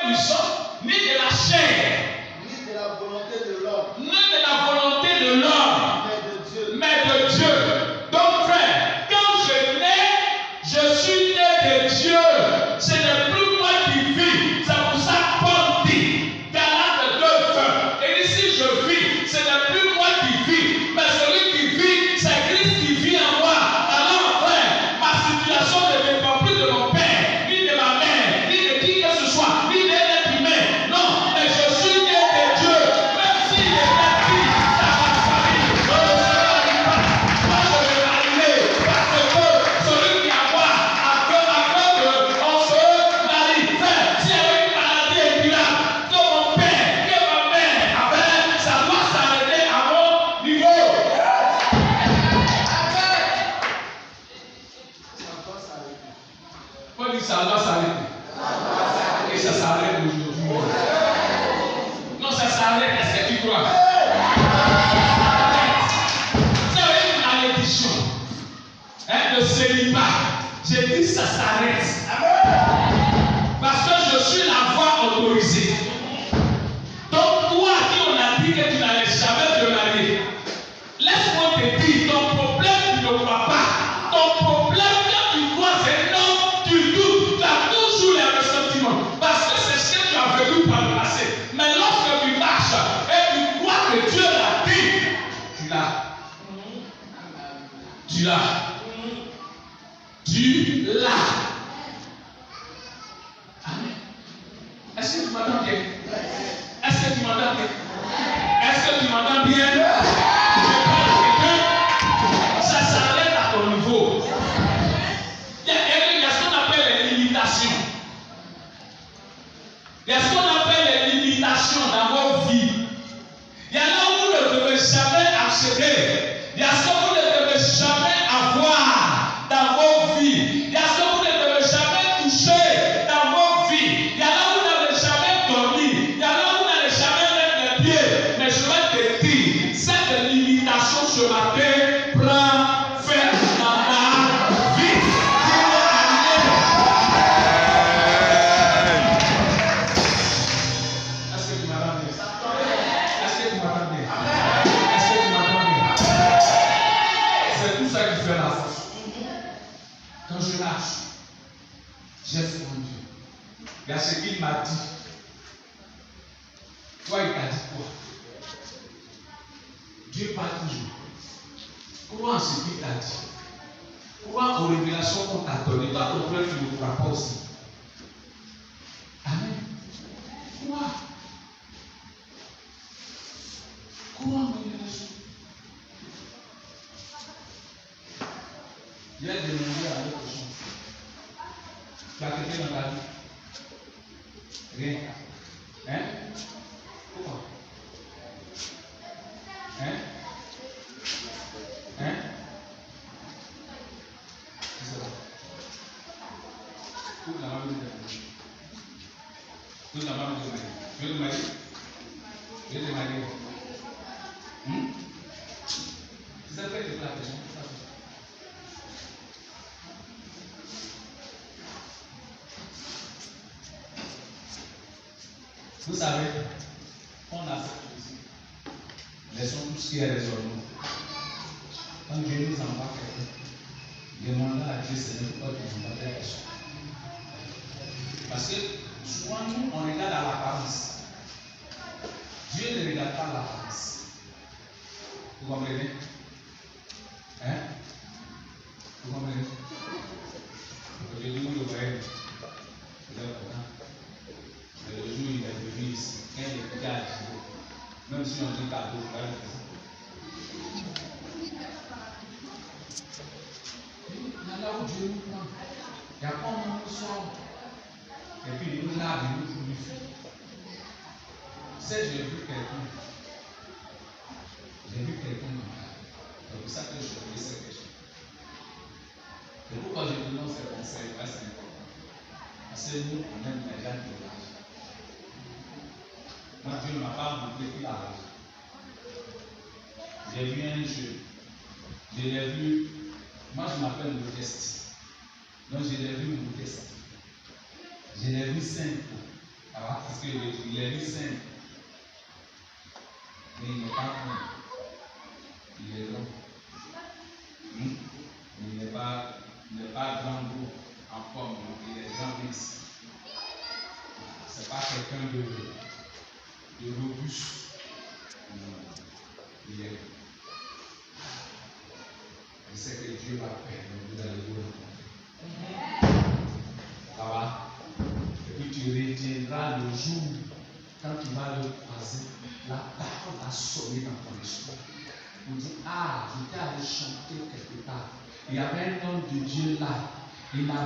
du sang, ni de la chair, ni de la volonté de l'homme, mais de Dieu. Donc frère, quand je nais, je suis né de Dieu. Ce n'est plus moi qui vis. C'est pour ça que Paul dit, Galates 2:20. Et ici je vis, ce n'est plus moi qui vis, mais celui qui vit, c'est Christ qui vit en moi. Alors frère, ma situation ne dépend plus de mon père, ni de ma mère, ni de qui que ce soit, ni d'un être humain. Non, mais je suis né de Dieu. Même s'il est né dans ma famille, moi je vais arriver. Parce que celui qui a moi, à cœur de on se marie. Frère, s'il y avait une maladie incurable, que mon père, que ma mère avait, ça doit s'arrêter à mon niveau. Paul dit ça doit s'arrêter. Et ça s'arrête aujourd'hui. Non, ça s'arrête. Est-ce que tu crois? Vous avez une malédiction de célibat. J'ai dit ça s'arrête. Parce que je suis la voix autorisée. Donc toi qui on a dit que tu n'allais jamais te marier, laisse-moi te dire, ton problème tu ne crois pas. Ton problème quand tu crois c'est non, tu doutes, tu as toujours les ressentiments. Parce que c'est ce que tu as vécu par le passé. Mais lorsque tu marches et tu crois que Dieu l'a dit, tu l'as. Tu l'as. Tu l'as. Amen. Est-ce que tu m'entends bien? Est-ce que tu m'entends bien? Est-ce que tu m'entends bien? Je parle à quelqu'un. Ça s'arrête à ton niveau. Il y a ce qu'on appelle les limitations. Il y a ce qu'on appelle les limitations dans votre vie. Il y a là où vous ne devez jamais accéder. Il y a ce que vous ne devez jamais avoir dans vos vies. Il y a ce que vous ne devez jamais toucher dans vos vies. Il y a là où vous n'avez jamais dormi. Il y a là où vous n'allez jamais mettre les pieds. Mais je vais te dire, cette limitation ce matin prend fin dans ma vie. Est-ce que tu m'entends bien? Est-ce que tu m'entends bien? Est-ce que tu m'entends bien? C'est tout ça qui fait la force. Quand je marche, j'ai foi en Dieu. Il y a ce qu'il m'a dit. Toi, il t'a dit quoi? Dieu parle toujours. Crois en ce qu'il t'a dit. Crois aux révélations qu'on t'a données. Toi, ton frère, tu ne crois pas aussi. Amen. Crois. Crois en révélation. Il y a des demandé à l'autre chose. Tu as quelqu'un dans ta vie? Rien. Hein? Pourquoi? Hein? Hein? C'est ça. Où la maman de marier? Où la maman de marier? Tu veux te marier? Tu veux te marier? C'est ça fait de la question. Vous savez, on a fait aussi. Laissons tout ce qui est raisonnement. Quand Dieu nous envoie quelqu'un, demandons à Dieu, Seigneur, pourquoi tu nous envoies telle personne. Parce que souvent, nous, on regarde à l'apparence. Dieu ne regarde pas l'apparence. Vous comprenez? Hein? Vous comprenez? Aujourd'hui, vous le voyez. Vous êtes content. Mais le jour où il est venu ici, quand il est écouté à Dieu, même si on dit cadeau, vous voyez. Là où Dieu nous prend, il y a pas un moment où sort. Et puis il nous lave, il nous purifie. C'est j'ai vu quelqu'un. J'ai vu quelqu'un dans ma vie. C'est pour ça que je fais cette question. Et pourquoi je te donne ces conseils? C'est important. Parce que nous, on aime les gens qui ont l'argent. Moi, Dieu ne m'a pas montré qu'il a l'argent. J'ai vu un jeu. Je l'ai vu. Moi, je m'appelle Modeste. Donc, je l'ai vu Modeste. Je l'ai vu simple. Ça va? qu'il est lycéen. Mais il n'est pas con. Il est long. Il n'est pas grand gros en forme, donc il est grand mince. C'est pas quelqu'un de robuste. Il est. Je sais que Dieu va permettre, vous allez vous rencontrer. Ça va? Et puis tu retiendras le jour quand tu vas le croiser, la parole va sonner dans ton esprit. On dit, ah, j'étais allé chanter quelque part. Il y avait un homme de Dieu là. Il m'a